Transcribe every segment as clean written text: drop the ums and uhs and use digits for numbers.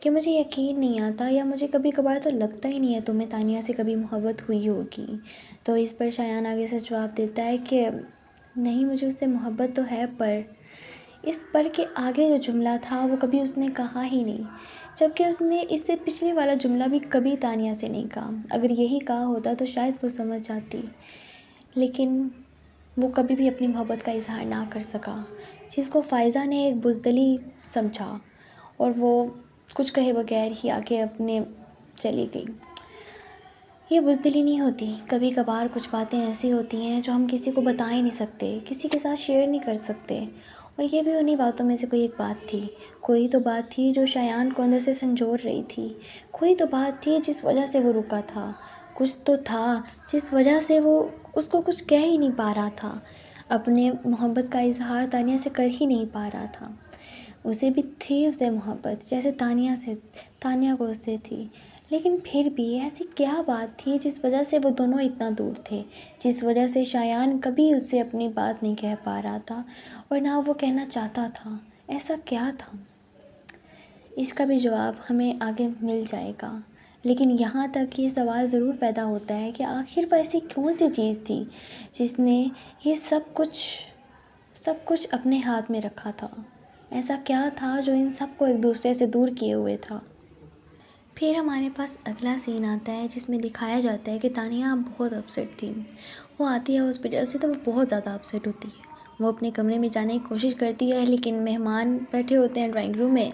کہ مجھے یقین نہیں آتا یا مجھے کبھی کبھار تو لگتا ہی نہیں ہے تمہیں تانیہ سے کبھی محبت ہوئی ہوگی۔ تو اس پر شایان آگے سے جواب دیتا ہے کہ نہیں، مجھے اس سے محبت تو ہے، پر اس پر کے آگے جو جملہ تھا وہ کبھی اس نے کہا ہی نہیں، جبکہ اس نے اس سے پچھلے والا جملہ بھی کبھی تانیہ سے نہیں کہا۔ اگر یہی کہا ہوتا تو شاید وہ سمجھ جاتی، لیکن وہ کبھی بھی اپنی محبت کا اظہار نہ کر سکا، جس کو فائزہ نے ایک بزدلی سمجھا، اور وہ کچھ کہے بغیر ہی آگے اپنے چلی گئی۔ یہ بزدلی نہیں ہوتی، کبھی کبھار کچھ باتیں ایسی ہوتی ہیں جو ہم کسی کو بتا ہی نہیں سکتے، کسی کے ساتھ شیئر نہیں کر سکتے، اور یہ بھی انہی باتوں میں سے کوئی ایک بات تھی۔ کوئی تو بات تھی جو شایان کو اندر سے سنجور رہی تھی، کوئی تو بات تھی جس وجہ سے وہ رکا تھا، کچھ تو تھا جس وجہ سے وہ اس کو کچھ کہہ ہی نہیں پا رہا تھا، اپنے محبت کا اظہار تانیہ سے کر ہی نہیں پا رہا تھا۔ اسے بھی تھی اس سے محبت، جیسے تانیہ کو اس سے تھی، لیکن پھر بھی ایسی کیا بات تھی جس وجہ سے وہ دونوں اتنا دور تھے، جس وجہ سے شایان کبھی اس سے اپنی بات نہیں کہہ پا رہا تھا اور نہ وہ کہنا چاہتا تھا۔ ایسا کیا تھا؟ اس کا بھی جواب ہمیں آگے مل جائے گا، لیکن یہاں تک یہ سوال ضرور پیدا ہوتا ہے کہ آخر وہ ایسی کون سی چیز تھی جس نے یہ سب کچھ اپنے ہاتھ میں رکھا تھا؟ ایسا کیا تھا جو ان سب کو ایک دوسرے سے دور کیے ہوئے تھا؟ پھر ہمارے پاس اگلا سین آتا ہے جس میں دکھایا جاتا ہے کہ تانیہ بہت اپسیٹ تھی۔ وہ آتی ہے ہاسپٹل سے تو وہ بہت زیادہ اپسیٹ ہوتی ہے، وہ اپنے کمرے میں جانے کی کوشش کرتی ہے، لیکن مہمان بیٹھے ہوتے ہیں ڈرائنگ روم میں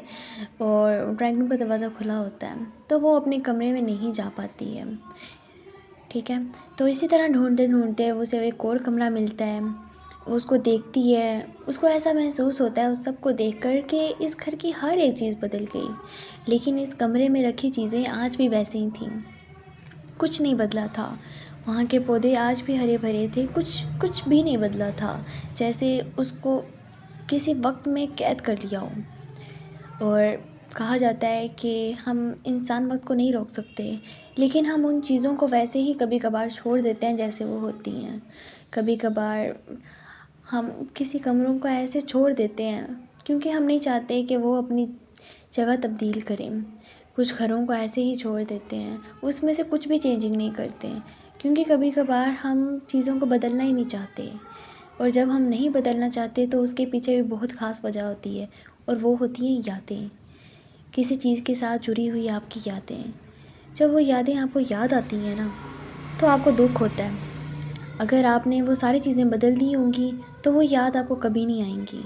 اور ڈرائنگ روم کا دروازہ کھلا ہوتا ہے، تو وہ اپنے کمرے میں نہیں جا پاتی ہے۔ ٹھیک ہے، تو اسی طرح ڈھونڈتے ڈھونڈتے اسے ایک اور کمرہ ملتا ہے، اس کو دیکھتی ہے، اس کو ایسا محسوس ہوتا ہے اس سب کو دیکھ کر کہ اس گھر کی ہر ایک چیز بدل گئی، لیکن اس کمرے میں رکھی چیزیں آج بھی ویسے ہی تھیں، کچھ نہیں بدلا تھا۔ وہاں کے پودے آج بھی ہرے بھرے تھے، کچھ بھی نہیں بدلا تھا، جیسے اس کو کسی وقت میں قید کر لیا ہو۔ اور کہا جاتا ہے کہ ہم انسان وقت کو نہیں روک سکتے، لیکن ہم ان چیزوں کو ویسے ہی کبھی کبھار چھوڑ دیتے ہیں جیسے وہ ہوتی ہیں۔ کبھی کبھار ہم کسی کمروں کو ایسے چھوڑ دیتے ہیں کیونکہ ہم نہیں چاہتے کہ وہ اپنی جگہ تبدیل کریں۔ کچھ گھروں کو ایسے ہی چھوڑ دیتے ہیں، اس میں سے کچھ بھی چینجنگ نہیں کرتے، کیونکہ کبھی کبھار ہم چیزوں کو بدلنا ہی نہیں چاہتے، اور جب ہم نہیں بدلنا چاہتے تو اس کے پیچھے بھی بہت خاص وجہ ہوتی ہے، اور وہ ہوتی ہیں یادیں، کسی چیز کے ساتھ جڑی ہوئی آپ کی یادیں۔ جب وہ یادیں آپ کو یاد آتی ہیں نا تو آپ کو دکھ ہوتا ہے۔ اگر آپ نے وہ ساری چیزیں بدل دی ہوں گی تو وہ یاد آپ کو کبھی نہیں آئیں گی،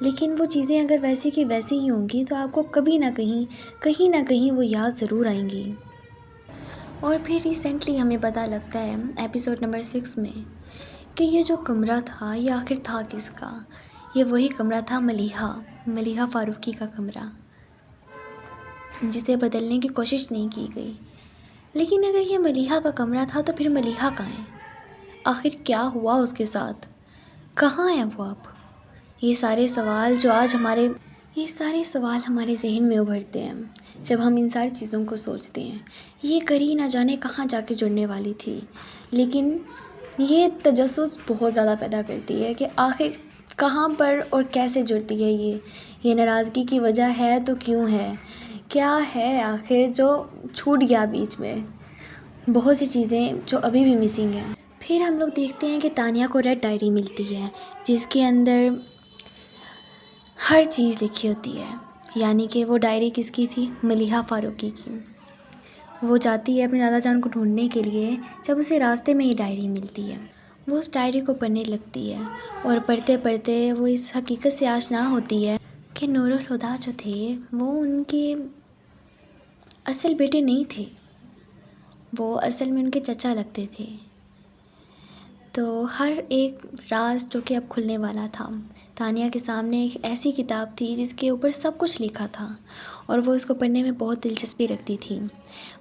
لیکن وہ چیزیں اگر ویسی کی ویسی ہی ہوں گی تو آپ کو کبھی نہ کہیں وہ یاد ضرور آئیں گی۔ اور پھر ریسنٹلی ہمیں پتہ لگتا ہے ایپیسوڈ نمبر 6 میں کہ یہ جو کمرہ تھا یہ آخر تھا کس کا؟ یہ وہی کمرہ تھا ملیحہ فاروقی کا کمرہ، جسے بدلنے کی کوشش نہیں کی گئی۔ لیکن اگر یہ ملیحہ کا کمرہ تھا تو پھر ملیحہ کہاں ہے؟ آخر کیا ہوا اس کے ساتھ؟ کہاں ہے وہ اب؟ یہ سارے سوال ہمارے ذہن میں ابھرتے ہیں جب ہم ان ساری چیزوں کو سوچتے ہیں۔ یہ کری نہ جانے کہاں جا کے جڑنے والی تھی، لیکن یہ تجسس بہت زیادہ پیدا کرتی ہے کہ آخر کہاں پر اور کیسے جڑتی ہے یہ ناراضگی کی وجہ ہے تو کیوں ہے؟ کیا ہے آخر جو چھوٹ گیا بیچ میں؟ بہت سی چیزیں جو ابھی بھی مسنگ ہیں۔ پھر ہم لوگ دیکھتے ہیں کہ تانیہ کو ریڈ ڈائری ملتی ہے جس کے اندر ہر چیز لکھی ہوتی ہے، یعنی کہ وہ ڈائری کس کی تھی؟ ملیحہ فاروقی کی۔ وہ جاتی ہے اپنے دادا جان کو ڈھونڈنے کے لیے، جب اسے راستے میں ہی ڈائری ملتی ہے، وہ اس ڈائری کو پڑھنے لگتی ہے، اور پڑھتے پڑھتے وہ اس حقیقت سے آشنا ہوتی ہے کہ نور الہدیٰ جو تھے وہ ان کے اصل بیٹے نہیں تھے، وہ اصل میں ان کے چچا لگتے تھے۔ تو ہر ایک راز جو کہ اب کھلنے والا تھا، تانیہ کے سامنے ایک ایسی کتاب تھی جس کے اوپر سب کچھ لکھا تھا، اور وہ اس کو پڑھنے میں بہت دلچسپی رکھتی تھی۔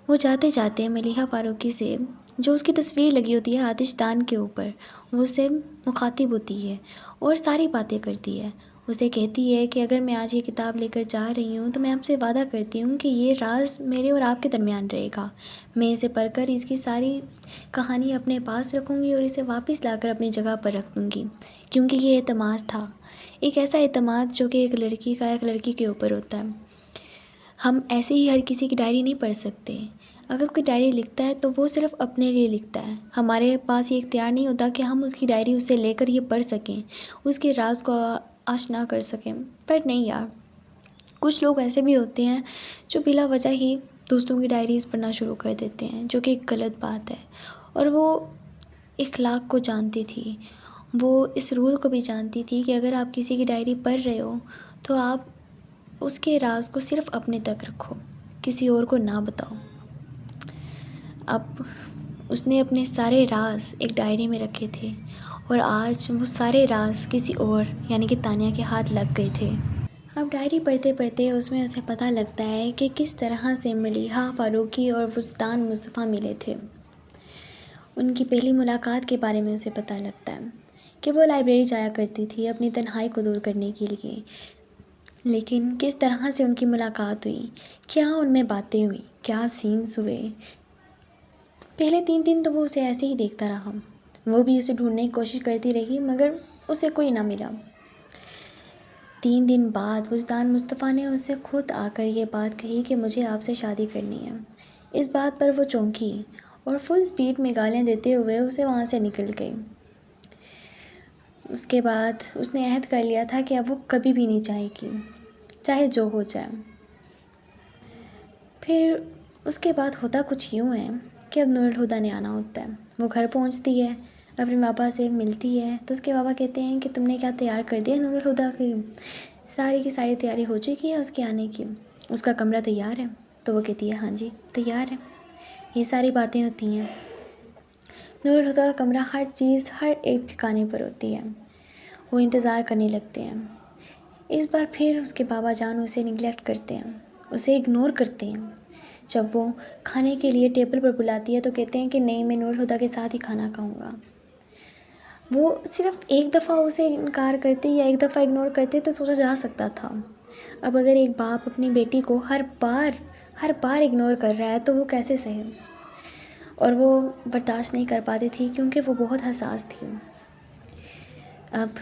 وہ جاتے جاتے ملیحہ فاروقی سے، جو اس کی تصویر لگی ہوتی ہے آتش دان کے اوپر، وہ اسے مخاطب ہوتی ہے اور ساری باتیں کرتی ہے۔ اسے کہتی ہے کہ اگر میں آج یہ کتاب لے کر جا رہی ہوں تو میں آپ سے وعدہ کرتی ہوں کہ یہ راز میرے اور آپ کے درمیان رہے گا۔ میں اسے پڑھ کر اس کی ساری کہانی اپنے پاس رکھوں گی اور اسے واپس لا کر اپنی جگہ پر رکھ دوں گی، کیونکہ یہ اعتماد تھا، ایک ایسا اعتماد جو کہ ایک لڑکی کا ایک لڑکی کے اوپر ہوتا ہے۔ ہم ایسے ہی ہر کسی کی ڈائری نہیں پڑھ سکتے. اگر کوئی ڈائری لکھتا ہے تو وہ صرف اپنے لیے لکھتا ہے. ہمارے پاس یہ اختیار نہیں ہوتا کہ ہم اس کی ڈائری اس سے لے کر یہ پڑھ سکیں, اس کے راز کو آشنا کر سکیں. پر نہیں یار, کچھ لوگ ایسے بھی ہوتے ہیں جو بلا وجہ ہی دوسروں کی ڈائریز پڑھنا شروع کر دیتے ہیں, جو کہ ایک غلط بات ہے. اور وہ اخلاق کو جانتی تھی, وہ اس رول کو بھی جانتی تھی کہ اگر آپ کسی کی ڈائری پڑھ رہے ہو تو آپ اس کے راز کو صرف اپنے تک رکھو, کسی اور کو نہ بتاؤ. اب اس نے اپنے سارے راز ایک ڈائری میں رکھے تھے, اور آج وہ سارے راز کسی اور یعنی کہ تانیہ کے ہاتھ لگ گئے تھے. اب ڈائری پڑھتے پڑھتے اس میں اسے پتہ لگتا ہے کہ کس طرح سے ملیحہ فاروقی اور وجدان مصطفیٰ ملے تھے. ان کی پہلی ملاقات کے بارے میں اسے پتہ لگتا ہے کہ وہ لائبریری جایا کرتی تھی اپنی تنہائی کو دور کرنے کے لیے. لیکن کس طرح سے ان کی ملاقات ہوئی, کیا ان میں باتیں ہوئیں, کیا سینس ہوئے. پہلے 3 دن تو وہ اسے ایسے ہی دیکھتا رہا, وہ بھی اسے ڈھونڈنے کی کوشش کرتی رہی مگر اسے کوئی نہ ملا. 3 دن بعد وجدان مصطفیٰ نے اس سے خود آ کر یہ بات کہی کہ مجھے آپ سے شادی کرنی ہے. اس بات پر وہ چونکی اور فل سپیڈ میں گالیاں دیتے ہوئے اسے وہاں سے نکل گئی. اس کے بعد اس نے عہد کر لیا تھا کہ اب وہ کبھی بھی نہیں چاہے گی, چاہے جو ہو جائے. پھر اس کے بعد ہوتا کچھ یوں ہے کہ اب نور الہدیٰ نے آنا ہوتا ہے. وہ گھر پہنچتی ہے, اپنے پاپا سے ملتی ہے تو اس کے پاپا کہتے ہیں کہ تم نے کیا تیار کر دیا نور الہدیٰ کی ساری تیاری ہو چکی ہے اس کے آنے کی, اس کا کمرہ تیار ہے. تو وہ کہتی ہے ہاں جی تیار ہے. یہ ساری باتیں ہوتی ہیں. نور الہدیٰ کا کمرہ ہر چیز ہر ایک ٹھکانے پر ہوتی ہے. وہ انتظار کرنے لگتے ہیں. اس بار پھر اس کے بابا جان اسے نگلیکٹ کرتے ہیں, اسے اگنور کرتے ہیں. جب وہ کھانے کے لیے ٹیبل پر بلاتی ہے تو کہتے ہیں کہ نہیں, میں نور الہدیٰ کے ساتھ ہی کھانا کھاؤں گا. وہ صرف ایک دفعہ اسے انکار کرتے یا ایک دفعہ اگنور کرتے تو سوچا جا سکتا تھا. اب اگر ایک باپ اپنی بیٹی کو ہر بار اگنور کر رہا ہے تو وہ کیسے سہے. اور وہ برداشت نہیں کر پاتی تھی کیونکہ وہ بہت حساس تھی. اب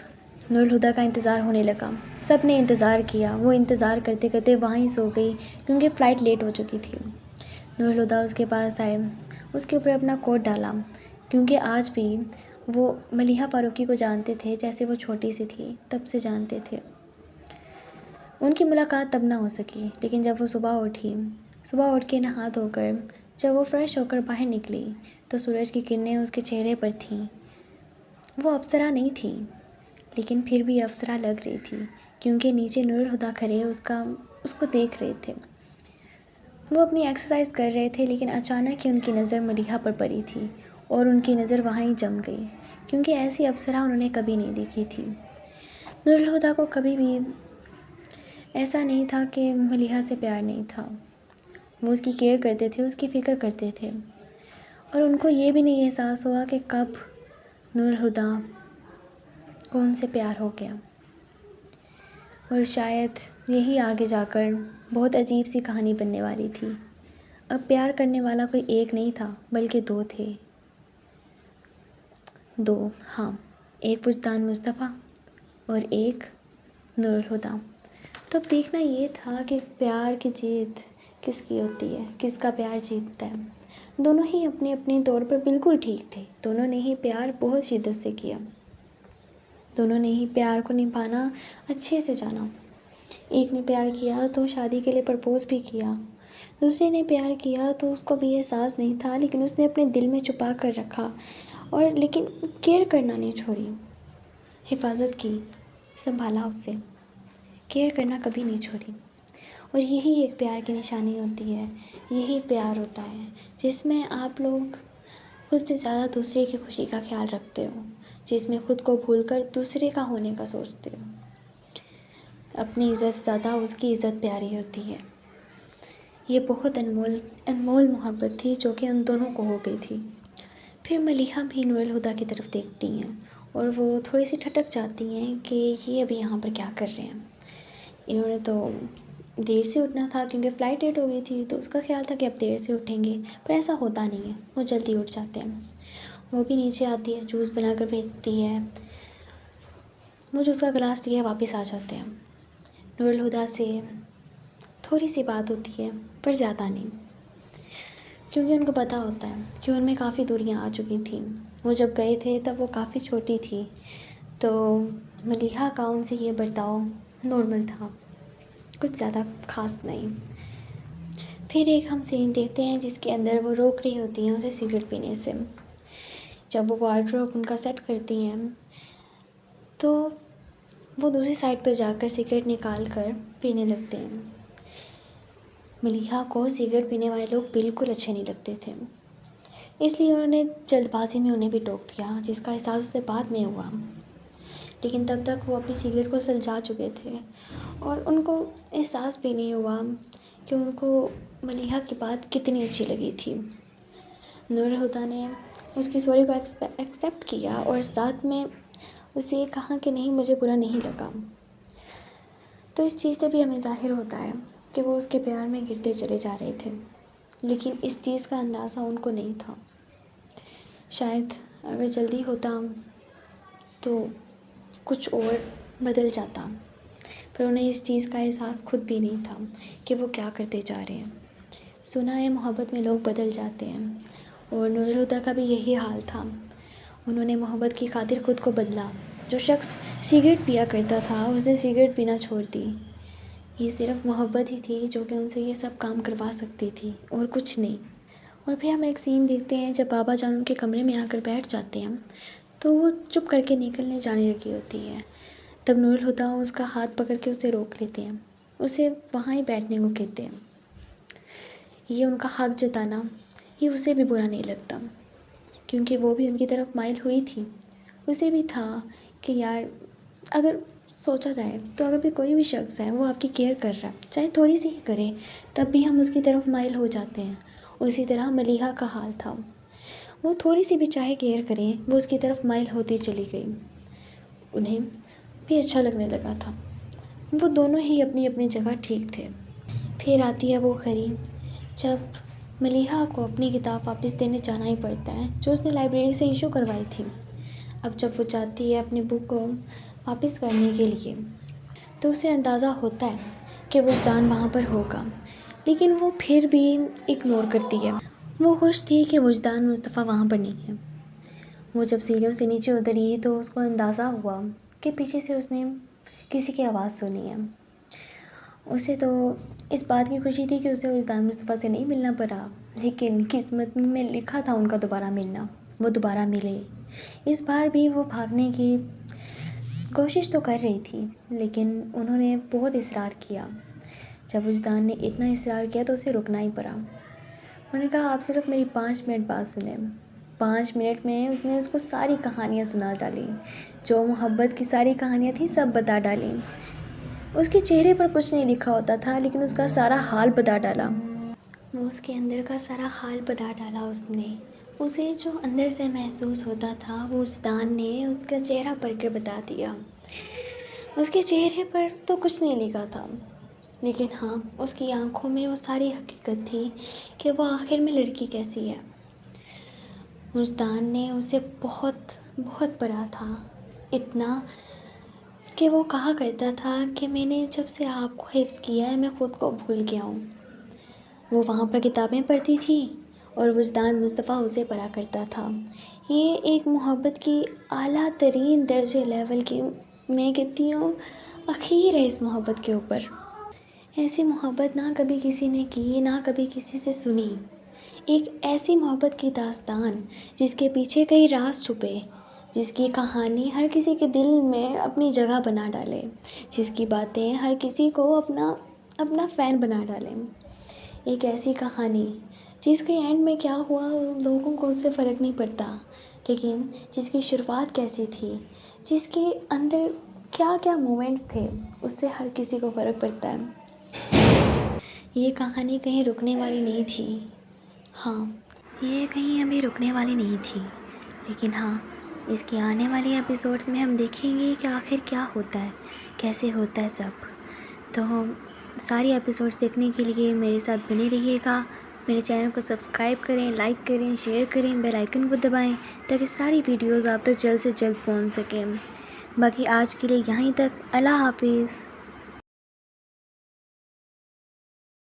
نور الہدیٰ کا انتظار ہونے لگا. سب نے انتظار کیا, وہ انتظار کرتے کرتے وہیں سو گئی کیونکہ فلائٹ لیٹ ہو چکی تھی. نور الہدیٰ اس کے پاس آئے, اس کے اوپر اپنا کوٹ ڈالا کیونکہ آج بھی وہ ملیحہ فاروقی کو جانتے تھے جیسے وہ چھوٹی سی تھی تب سے جانتے تھے. ان کی ملاقات تب نہ ہو سکی, لیکن جب وہ صبح اٹھ کے نہا دھو کر جب وہ فریش ہو کر باہر نکلی تو سورج کی کرنیں اس کے چہرے پر تھیں. وہ اپسرا نہیں تھی لیکن پھر بھی افسرا لگ رہی تھی کیونکہ نیچے نور الہدیٰ کھڑے اس کو دیکھ رہے تھے. وہ اپنی ایکسرسائز کر رہے تھے لیکن اچانک ہی ان کی نظر ملیحہ پر پڑی تھی اور ان کی نظر وہاں ہی جم گئی کیونکہ ایسی ابصرہ انہوں نے کبھی نہیں دیکھی تھی. نور الہدیٰ کو کبھی بھی ایسا نہیں تھا کہ ملیحہ سے پیار نہیں تھا. وہ اس کی کیئر کرتے تھے, اس کی فکر کرتے تھے, اور ان کو یہ بھی نہیں احساس ہوا کہ کب نور الہدیٰ کو ان سے پیار ہو گیا. اور شاید یہی آگے جا کر بہت عجیب سی کہانی بننے والی تھی. اب پیار کرنے والا کوئی ایک نہیں تھا بلکہ 2 تھے. 2 ہاں, ایک وجدان مصطفیٰ اور ایک نور الہدیٰ. تو اب دیکھنا یہ تھا کہ پیار کی جیت کس کی ہوتی ہے, کس کا پیار جیتتا ہے. دونوں ہی اپنے اپنے طور پر بالکل ٹھیک تھے. دونوں نے ہی پیار بہت شدت سے کیا. دونوں نے ہی پیار کو نبھانا اچھے سے جانا. ایک نے پیار کیا تو شادی کے لیے پرپوز بھی کیا. دوسرے نے پیار کیا تو اس کو بھی احساس نہیں تھا لیکن اس نے اپنے دل میں چھپا کر رکھا, اور لیکن کیئر کرنا نہیں چھوڑی. حفاظت کی, سنبھالا اسے, کیئر کرنا کبھی نہیں چھوڑی. اور یہی ایک پیار کی نشانی ہوتی ہے. یہی پیار ہوتا ہے جس میں آپ لوگ خود سے زیادہ دوسرے کی خوشی کا خیال رکھتے ہو, جس میں خود کو بھول کر دوسرے کا ہونے کا سوچتے ہو. اپنی عزت سے زیادہ اس کی عزت پیاری ہوتی ہے. یہ بہت انمول محبت تھی جو کہ ان دونوں کو ہو گئی تھی. پھر ملیحہ بھی نور الہدیٰ کی طرف دیکھتی ہیں اور وہ تھوڑی سی ٹھٹک جاتی ہیں کہ یہ ابھی یہاں پر کیا کر رہے ہیں. انہوں نے تو دیر سے اٹھنا تھا کیونکہ فلائٹ لیٹ ہو گئی تھی, تو اس کا خیال تھا کہ اب دیر سے اٹھیں گے, پر ایسا ہوتا نہیں ہے, وہ جلدی اٹھ جاتے ہیں. وہ بھی نیچے آتی ہے, جوس بنا کر بھیجتی ہے. وہ جوس کا گلاس دیا واپس آ جاتے ہیں. نور الہدیٰ سے تھوڑی سی بات ہوتی ہے پر زیادہ نہیں، کیونکہ ان کو پتہ ہوتا ہے کہ ان میں کافی دوریاں آ چکی تھیں۔ وہ جب گئے تھے تب وہ کافی چھوٹی تھی، تو ملیحہ کا ان سے یہ برتاؤ نارمل تھا، کچھ زیادہ خاص نہیں۔ پھر ایک ہم سین دیکھتے ہیں جس کے اندر وہ روک رہی ہوتی ہیں اسے سگریٹ پینے سے۔ جب وہ وارڈروب ان کا سیٹ کرتی ہیں تو وہ دوسری سائڈ پر جا کر سگریٹ نکال کر پینے لگتے ہیں۔ ملیحہ کو سگریٹ پینے والے لوگ بالکل اچھے نہیں لگتے تھے، اس لیے انہوں نے جلد بازی میں انہیں بھی ٹوک دیا، جس کا احساس اسے بعد میں ہوا، لیکن تب تک وہ اپنی سگریٹ کو سلجھا چکے تھے اور ان کو احساس بھی نہیں ہوا کہ ان کو ملیحہ کی بات کتنی اچھی لگی تھی۔ نور الہدیٰ نے اس کی سوری کو ایکسیپٹ کیا اور ساتھ میں اسے یہ کہا کہ نہیں، مجھے برا نہیں لگا۔ تو اس چیز سے بھی ہمیں ظاہر ہوتا ہے کہ وہ اس کے پیار میں گرتے چلے جا رہے تھے، لیکن اس چیز کا اندازہ ان کو نہیں تھا۔ شاید اگر جلدی ہوتا تو کچھ اور بدل جاتا، پر انہیں اس چیز کا احساس خود بھی نہیں تھا کہ وہ کیا کرتے جا رہے ہیں۔ سنا ہے محبت میں لوگ بدل جاتے ہیں، اور نور الہدیٰ کا بھی یہی حال تھا۔ انہوں نے محبت کی خاطر خود کو بدلا۔ جو شخص سگریٹ پیا کرتا تھا اس نے سگریٹ پینا چھوڑ دی۔ یہ صرف محبت ہی تھی جو کہ ان سے یہ سب کام کروا سکتی تھی اور کچھ نہیں۔ اور پھر ہم ایک سین دیکھتے ہیں جب بابا جان ان کے کمرے میں آ کر بیٹھ جاتے ہیں تو وہ چپ کر کے نکلنے جانے لگی ہوتی ہے۔ تب نور الہدیٰ اس کا ہاتھ پکڑ کے اسے روک لیتے ہیں، اسے وہاں ہی بیٹھنے کو کہتے ہیں۔ یہ ان کا حق جتانا یہ اسے بھی برا نہیں لگتا، کیونکہ وہ بھی ان کی طرف مائل ہوئی تھی۔ اسے بھی تھا کہ یار اگر سوچا جائے تو اگر بھی کوئی بھی شخص ہے وہ آپ کی کیئر کر رہا ہے، چاہے تھوڑی سی ہی کرے، تب بھی ہم اس کی طرف مائل ہو جاتے ہیں۔ اسی طرح ملیحہ کا حال تھا، وہ تھوڑی سی بھی چاہے کیئر کرے وہ اس کی طرف مائل ہوتی چلی گئی، انہیں بھی اچھا لگنے لگا تھا۔ وہ دونوں ہی اپنی اپنی جگہ ٹھیک تھے۔ پھر آتی ہے وہ گھڑی جب ملیحہ کو اپنی کتاب واپس دینے جانا ہی پڑتا ہے جو اس نے لائبریری سے ایشو کروائی تھی۔ اب جب وہ جاتی ہے اپنی بک کو واپس کرنے کے لیے تو اسے اندازہ ہوتا ہے کہ وجدان وہاں پر ہوگا، لیکن وہ پھر بھی اگنور کرتی ہے۔ وہ خوش تھی کہ وجدان مصطفیٰ وہاں پر نہیں ہے۔ وہ جب سیڑھیوں سے نیچے اتری تو اس کو اندازہ ہوا کہ پیچھے سے اس نے کسی کی آواز سنی ہے۔ اسے تو اس بات کی خوشی تھی کہ اسے وجدان مصطفیٰ سے نہیں ملنا پڑا، لیکن قسمت میں لکھا تھا ان کا دوبارہ ملنا، وہ دوبارہ ملے۔ اس بار بھی وہ بھاگنے کی کوشش تو کر رہی تھی، لیکن انہوں نے بہت اصرار کیا۔ جب وجدان نے اتنا اصرار کیا تو اسے رکنا ہی پڑا۔ انہوں نے کہا آپ صرف میری 5 منٹ بات سنیں۔ 5 منٹ میں اس نے اس کو ساری کہانیاں سنا ڈالیں، جو محبت کی ساری کہانیاں تھیں سب بتا ڈالیں۔ اس کے چہرے پر کچھ نہیں لکھا ہوتا تھا لیکن اس کا سارا حال بتا ڈالا۔ وہ اس کے اندر کا سارا حال بتا ڈالا اس نے۔ اسے جو اندر سے محسوس ہوتا تھا وہ وجدان نے اس کا چہرہ پڑھ کے بتا دیا۔ اس کے چہرے پر تو کچھ نہیں لکھا تھا، لیکن ہاں اس کی آنکھوں میں وہ ساری حقیقت تھی کہ وہ آخر میں لڑکی کیسی ہے۔ وجدان نے اسے بہت بہت پڑھا تھا، اتنا کہ وہ کہا کرتا تھا کہ میں نے جب سے آپ کو حفظ کیا ہے میں خود کو بھول گیا ہوں۔ وہ وہاں پر کتابیں پڑھتی تھی اور وجدان مصطفیٰ اسے پڑھا کرتا تھا۔ یہ ایک محبت کی اعلیٰ ترین درجے لیول کی، میں کہتی ہوں اخیر ہے اس محبت کے اوپر۔ ایسی محبت نہ کبھی کسی نے کی، نہ کبھی کسی سے سنی۔ ایک ایسی محبت کی داستان جس کے پیچھے کئی راز چھپے، جس کی کہانی ہر کسی کے دل میں اپنی جگہ بنا ڈالے، جس کی باتیں ہر کسی کو اپنا فین بنا ڈالیں۔ ایک ایسی کہانی جس کے اینڈ میں کیا ہوا لوگوں کو اس سے فرق نہیں پڑتا، لیکن جس کی شروعات کیسی تھی، جس کے اندر کیا کیا مومنٹس تھے، اس سے ہر کسی کو فرق پڑتا ہے۔ یہ کہانی کہیں رکنے والی نہیں تھی، ہاں یہ کہیں ابھی رکنے والی نہیں تھی، لیکن ہاں اس کی آنے والی ایپیسوڈز میں ہم دیکھیں گے کہ آخر کیا ہوتا ہے، کیسے ہوتا ہے سب۔ تو ساری ایپیسوڈز دیکھنے کے لیے میرے ساتھ بنے رہیے گا۔ میرے چینل کو سبسکرائب کریں، لائک کریں، شیئر کریں، بیل آئیکن کو دبائیں تاکہ ساری ویڈیوز آپ تک جلد سے جلد پہنچ سکیں۔ باقی آج کے لیے یہیں تک، اللہ حافظ۔